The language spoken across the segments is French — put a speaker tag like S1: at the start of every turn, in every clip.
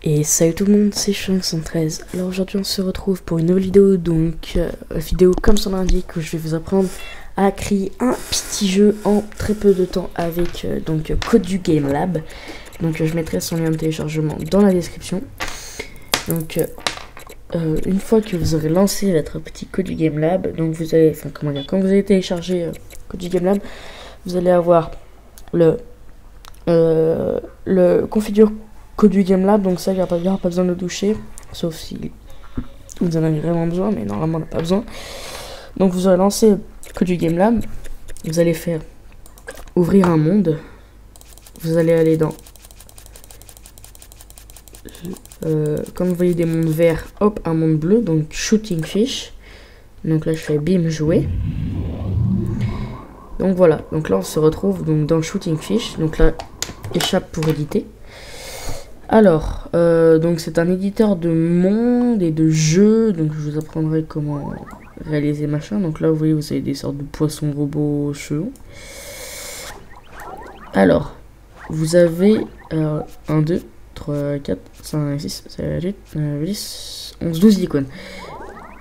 S1: Et salut tout le monde, c'est Chien113. Alors aujourd'hui on se retrouve pour une nouvelle vidéo, donc vidéo comme son l'indique où je vais vous apprendre à créer un petit jeu en très peu de temps avec Kodu Game Lab. Donc je mettrai son lien de téléchargement dans la description. Donc une fois que vous aurez lancé votre petit Kodu Game Lab, donc vous allez, quand vous allez télécharger Kodu Game Lab, vous allez avoir le configure Kodu Game Lab, donc ça il n'y a pas besoin de le toucher, sauf si vous en avez vraiment besoin, mais normalement on n'a pas besoin. Donc vous allez lancer Kodu Game Lab, vous allez faire ouvrir un monde, vous allez aller dans comme vous voyez des mondes verts, hop, un monde bleu, donc Shooting Fish. Donc là je fais bim jouer. Donc voilà, donc là on se retrouve donc dans Shooting Fish, donc là échappe pour éditer. Alors, donc c'est un éditeur de monde et de jeux, donc je vous apprendrai comment réaliser machin. Donc là vous voyez vous avez des sortes de poissons robots chelous. Alors, vous avez 1, 2, 3, 4, 5, 6, 7, 8, 9, 10, 11, 12 icônes.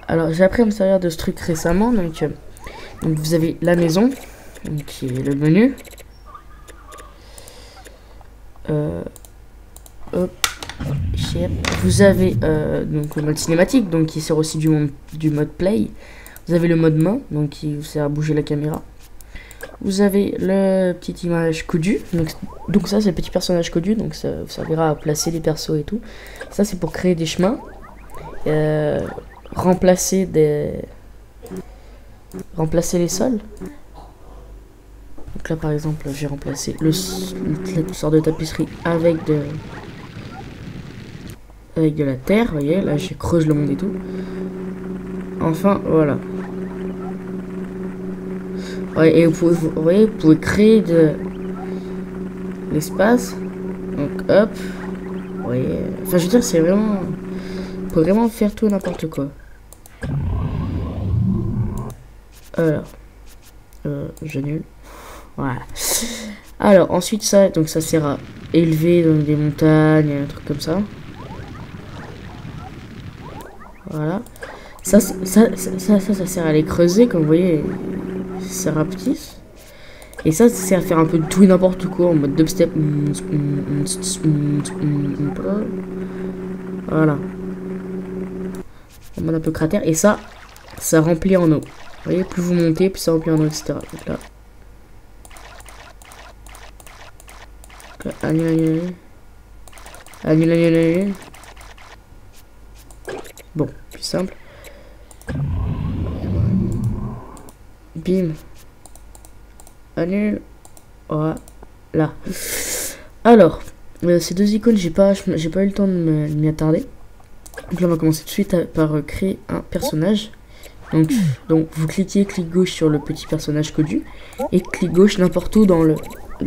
S1: Alors j'ai appris à me servir de ce truc récemment, donc vous avez la maison, donc, qui est le menu. Hop, vous avez donc le mode cinématique, donc qui sert aussi du mode play. Vous avez le mode main, donc qui vous sert à bouger la caméra. Vous avez le petit image Kodu, donc ça c'est le petit personnage Kodu, donc ça vous servira à placer les persos et tout. Ça c'est pour créer des chemins, remplacer les sols. Donc là par exemple j'ai remplacé le sort de tapisserie avec de la terre, vous voyez, là je creuse le monde et tout. Enfin voilà. Ouais, et vous voyez, vous pouvez créer de l'espace. Donc hop. Vous voyez. Enfin je veux dire c'est vraiment. Vous pouvez vraiment faire tout n'importe quoi. Alors. J'annule. Voilà. Alors ensuite ça, donc ça sert à élever donc, des montagnes, un truc comme ça. Voilà. Ça sert à les creuser, comme vous voyez, ça rapetisse. Et ça sert à faire un peu de tout et n'importe quoi en mode dubstep. Voilà. En mode un peu cratère. Et ça remplit en eau. Vous voyez, plus vous montez, plus ça remplit en eau, etc. Donc là. Annule. Bon, plus simple. Bim. Annule. Voilà. Alors, ces deux icônes, j'ai pas eu le temps de m'y attarder. Donc là, on va commencer tout de suite par créer un personnage. Donc vous cliquez clic gauche sur le petit personnage Kodu et clic gauche n'importe où dans le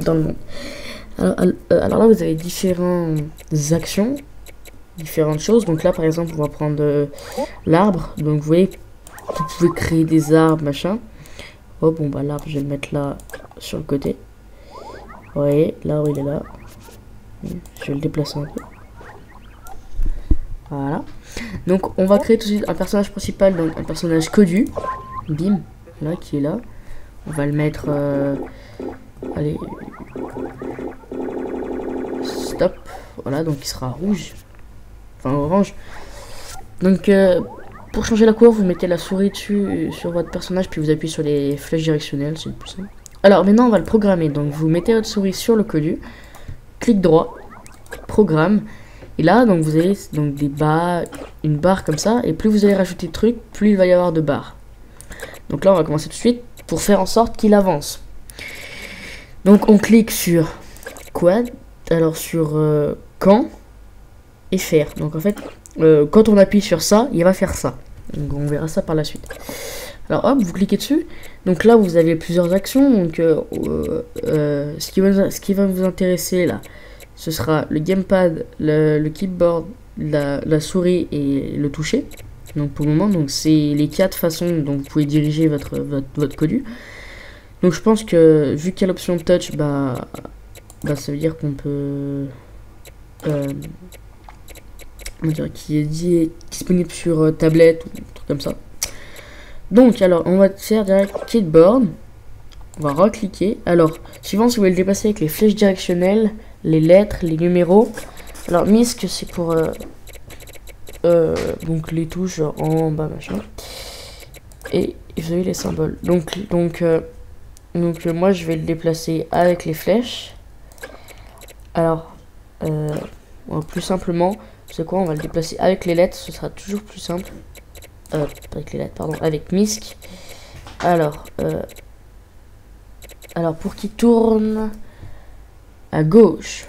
S1: monde. Alors là, vous avez différentes actions, différentes choses. Donc là, par exemple, on va prendre l'arbre. Donc vous voyez, vous pouvez créer des arbres, machin. Oh bon, bah l'arbre, je vais le mettre là sur le côté. Vous voyez, là où il est là. Je vais le déplacer un peu. Voilà. Donc on va créer tout de suite un personnage principal, donc un personnage Kodu. Bim, là, qui est là. On va le mettre... allez... Stop. Voilà, donc il sera rouge. Enfin orange. Donc pour changer la couleur, vous mettez la souris dessus sur votre personnage, puis vous appuyez sur les flèches directionnelles, c'est le plus simple. Alors maintenant on va le programmer. Donc vous mettez votre souris sur le Kodu, clic droit, programme. Et là donc vous avez donc une barre comme ça, et plus vous allez rajouter de trucs, plus il va y avoir de barres. Donc là on va commencer tout de suite pour faire en sorte qu'il avance. Donc on clique sur quad. Alors sur quand et faire. Donc en fait, quand on appuie sur ça, il va faire ça. Donc on verra ça par la suite. Alors hop, vous cliquez dessus. Donc là, vous avez plusieurs actions. Donc ce qui va vous intéresser là, ce sera le gamepad, le keyboard, la souris et le toucher. Donc pour le moment, donc c'est les 4 façons dont vous pouvez diriger votre Kodu. Donc je pense que vu qu'il y a l'option touch, ça veut dire qu'on peut qui est disponible sur tablette ou un truc comme ça. Donc alors on va faire direct Keyboard. On va recliquer. Alors suivant si vous voulez le déplacer avec les flèches directionnelles, les lettres, les numéros. Alors MISC c'est pour donc les touches en bas machin. Et vous avez les symboles. Donc moi je vais le déplacer avec les flèches. Alors plus simplement, c'est quoi? On va le déplacer avec les lettres, ce sera toujours plus simple. Avec les lettres, pardon, avec MISC. Alors pour qu'il tourne à gauche,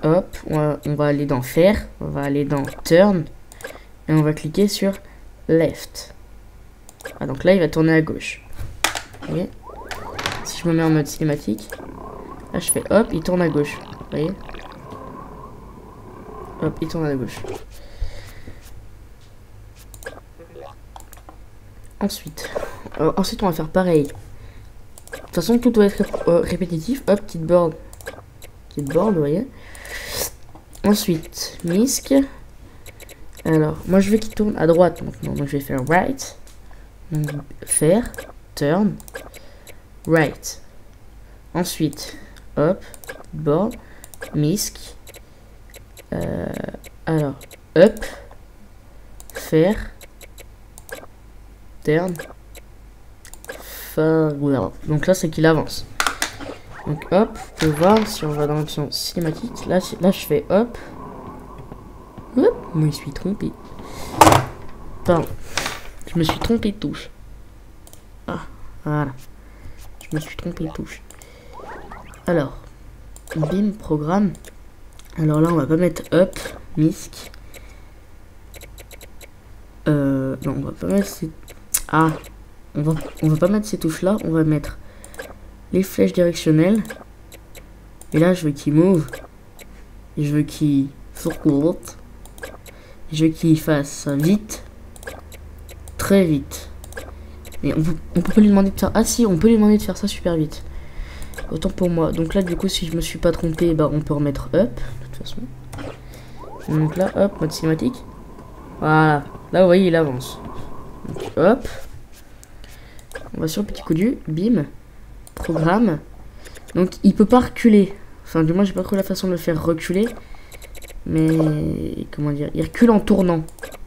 S1: hop, on va aller dans faire, on va aller dans turn et on va cliquer sur left. Ah, donc là il va tourner à gauche. Okay. Si je me mets en mode cinématique, là je fais hop, il tourne à gauche. Vous voyez? Hop, il tourne à gauche. Ensuite on va faire pareil. De toute façon tout doit être répétitif. Hop, Keyboard, vous voyez. Ensuite MISC. Alors moi je veux qu'il tourne à droite maintenant, donc je vais faire right. Donc faire turn right. Ensuite hop, board, MISC. Alors up, faire turn. Donc là c'est qu'il avance. Donc hop, vous pouvez voir si on va dans l'option cinématique. Là je fais hop. Hop, je me suis trompé. Pardon. Je me suis trompé de touche. Ah, voilà. Je me suis trompé de touche. Alors, bim, programme. Alors là, on va pas mettre up, MISC. Non, on va pas mettre ces... Ah, on va pas mettre ces touches là. On va mettre les flèches directionnelles. Et là, je veux qu'il move. Et je veux qu'il forcourte. Je veux qu'il fasse vite. Très vite. Mais on peut pas lui demander de faire... Ah si, on peut lui demander de faire ça super vite. Autant pour moi. Donc là, du coup, si je me suis pas trompé, bah on peut remettre up. De toute façon. Donc là, hop, mode cinématique. Voilà. Là, vous voyez, il avance. Donc hop. On va sur le petit coup du bim. Programme. Donc il peut pas reculer. Enfin, du moins, j'ai pas trop la façon de le faire reculer. Mais comment dire, il recule en tournant.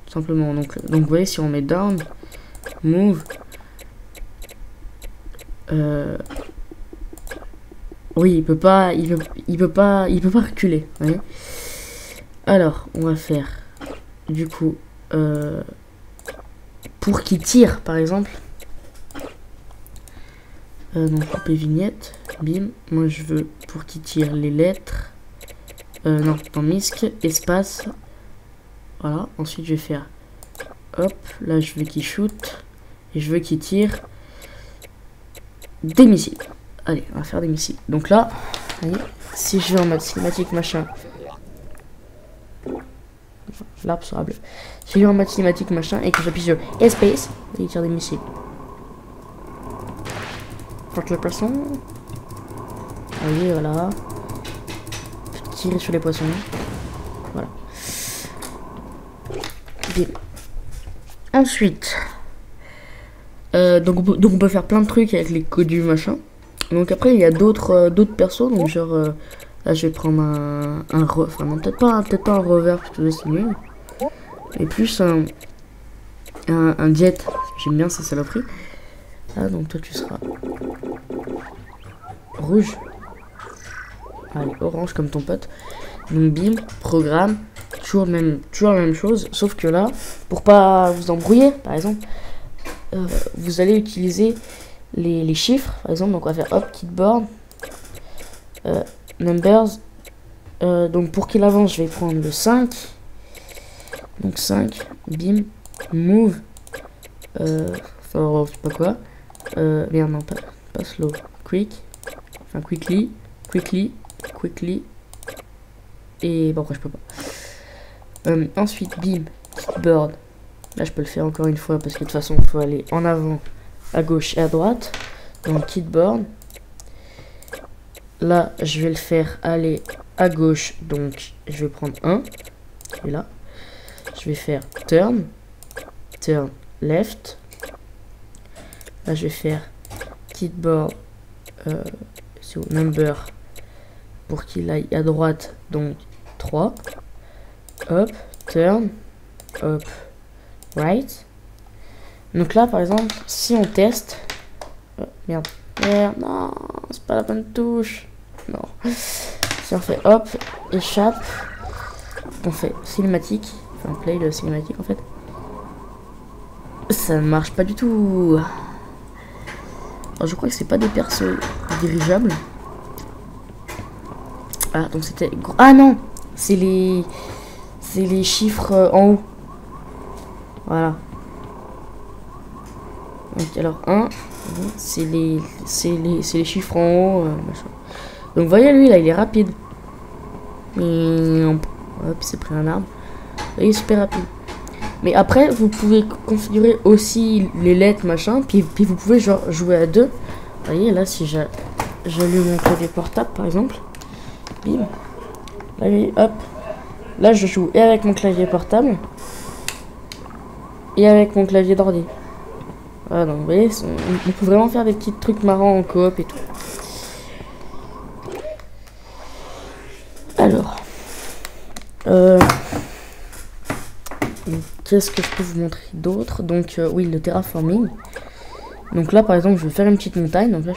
S1: Simplement. Donc vous voyez, si on met down, move. Oui, il peut pas reculer. Vous voyez. Alors, on va faire du coup pour qu'il tire, par exemple. Donc couper vignette, bim. Moi je veux pour qu'il tire les lettres. Non, dans MISC, espace. Voilà, ensuite je vais faire hop, là je veux qu'il shoot et je veux qu'il tire des missiles. Allez, on va faire des missiles. Donc là, voyez, si je vais en mode cinématique machin, l'arbre sera bleu. Si je vais en mode cinématique machin et que j'appuie sur espace, il tire des missiles. Porte le poisson. Voyez, voilà. Tirer sur les poissons. Voilà. Bien. Ensuite, donc on peut faire plein de trucs avec les codes du machin. Donc après il y a d'autres persos. Donc genre là je vais prendre un enfin non, peut-être pas un rover parce que c'est nul. Et plus un jet. J'aime bien ces saloperies. Ah donc toi tu seras rouge. Allez, orange comme ton pote. Donc bim, programme, toujours la même chose, sauf que là, pour pas vous embrouiller, par exemple, vous allez utiliser les chiffres, par exemple, donc on va faire hop, keyboard, numbers, donc pour qu'il avance, je vais prendre le 5, donc 5, bim, move, enfin, je sais pas quoi, merde, non, pas slow, quick, enfin, quickly, et bon après je peux pas. Ensuite bim, keyboard, là je peux le faire encore une fois parce que de toute façon il faut aller en avant, à gauche et à droite. Donc keyboard, là je vais le faire aller à gauche, donc je vais prendre 1, il est là. Je vais faire turn left. Là je vais faire keyboard number pour qu'il aille à droite, donc 3. Hop, turn, hop, right. Donc là par exemple, si on teste, merde, non, c'est pas la bonne touche, non. Si on fait hop, échappe, on fait cinématique, enfin play le cinématique en fait, ça ne marche pas du tout. Alors, je crois que c'est pas des persos dirigeables. Ah donc c'était, ah non, c'est les chiffres en haut. Voilà. Donc alors 1, c'est les chiffres en haut, machin. Donc vous voyez lui là il est rapide. Et hop, il s'est pris un arbre. Il est super rapide. Mais après vous pouvez configurer aussi les lettres machin. Puis vous pouvez genre jouer à deux. Vous voyez là si j'allume mon clavier portable par exemple. Bim. Là hop. Là je joue et avec mon clavier portable. Et avec mon clavier d'ordi. Voilà, donc vous voyez, on peut vraiment faire des petits trucs marrants en coop et tout. Alors, qu'est-ce que je peux vous montrer d'autre? Donc, oui, le terraforming. Donc là, par exemple, je vais faire une petite montagne. Donc là,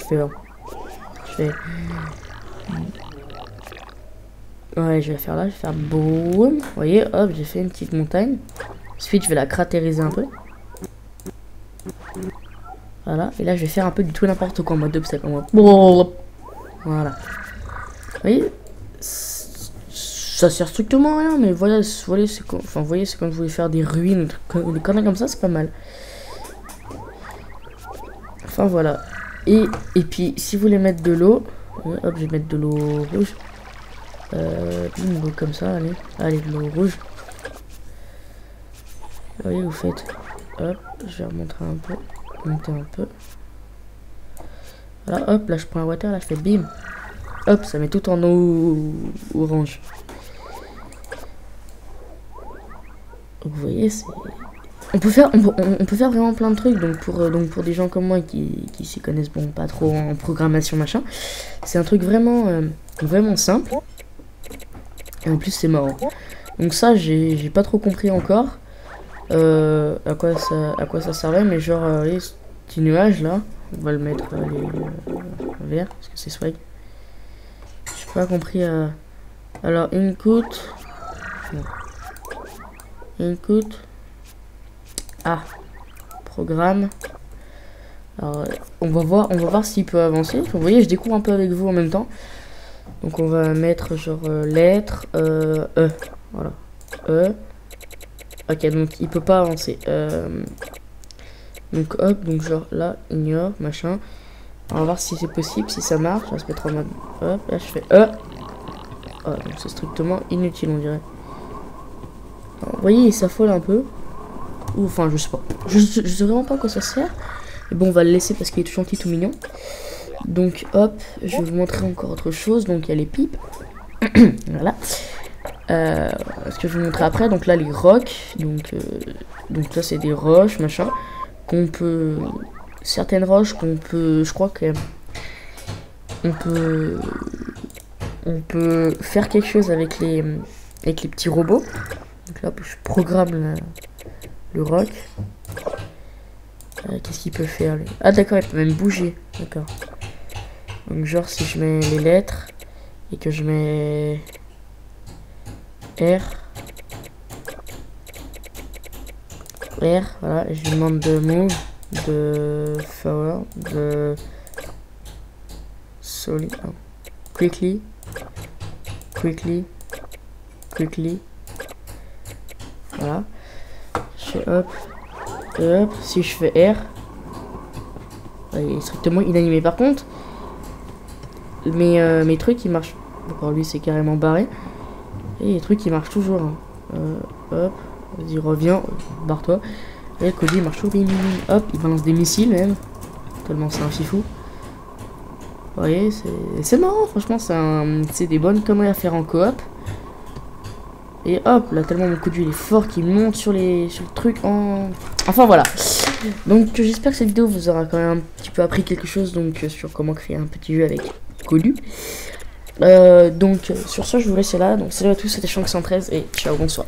S1: ouais, je vais faire boum. Vous voyez, hop, j'ai fait une petite montagne. Ensuite, je vais la cratériser un peu. Voilà, et là je vais faire un peu du tout n'importe quoi en mode obstacle. Voilà. Vous voyez, ça sert strictement à rien, mais voilà, c'est quand, enfin, vous voyez, c'est quand vous voulez faire des ruines, des conneries comme ça, c'est pas mal. Enfin voilà. Et puis si vous voulez mettre de l'eau, hop, je vais mettre de l'eau rouge. Une l'eau comme ça, allez, de l'eau rouge. Vous voyez, vous faites, hop, je vais remontrer un peu. Monter un peu. Voilà, hop, là je prends la water, là je fais bim. Hop, ça met tout en eau orange. Vous voyez, c'est... On peut faire vraiment plein de trucs, donc pour des gens comme moi qui s'y connaissent bon pas trop en programmation machin, c'est un truc vraiment vraiment simple. Et en plus c'est marrant. Donc ça j'ai pas trop compris encore. À quoi ça servait, mais genre les petits nuages là, on va le mettre vert parce que c'est swag. J'ai pas compris. Alors input, programme. Alors on va voir s'il peut avancer. Vous voyez, je découvre un peu avec vous en même temps. Donc on va mettre genre lettre voilà, Ok, donc il peut pas avancer. Donc hop, donc genre là, ignore, machin. On va voir si c'est possible, si ça marche. On va se mettre en mode hop, là je fais Oh, donc c'est strictement inutile, on dirait. Alors, vous voyez, il s'affole un peu. Ou enfin, je sais pas. Je sais vraiment pas à quoi ça sert. Mais bon, on va le laisser parce qu'il est tout gentil, tout mignon. Donc hop, je vais vous montrer encore autre chose. Donc il y a les pipes. Voilà. Ce que je vais vous montrer après, donc là les rocs, donc là c'est des roches machin qu'on peut, certaines roches qu'on peut, je crois que on peut faire quelque chose avec les petits robots. Donc là je programme le roc. Qu'est-ce qu'il peut faire lui? Ah d'accord, il peut même bouger, d'accord. Donc genre si je mets les lettres et que je mets R, voilà, et je lui demande de move, de forward, de solid, non, quickly, voilà, je fais hop, si je fais R, il est strictement inanimé. Par contre, mes trucs ils marchent, d'accord, lui c'est carrément barré. Et les trucs qui marchent toujours. Hein. Hop, vas-y, reviens, barre-toi. Et le Cody il marche toujours. Hop, il balance des missiles même. Tellement c'est un fifou. Vous voyez, c'est marrant, franchement, c'est des bonnes conneries à faire en coop. Et hop, là, tellement mon coup de vue il est fort qu'il monte sur le truc en... Enfin, voilà. Donc, j'espère que cette vidéo vous aura quand même un petit peu appris quelque chose, donc, sur comment créer un petit jeu avec Colu. Donc, sur ce, je vous laisse là. Donc, salut à tous, c'était Shank113 et ciao, bonsoir.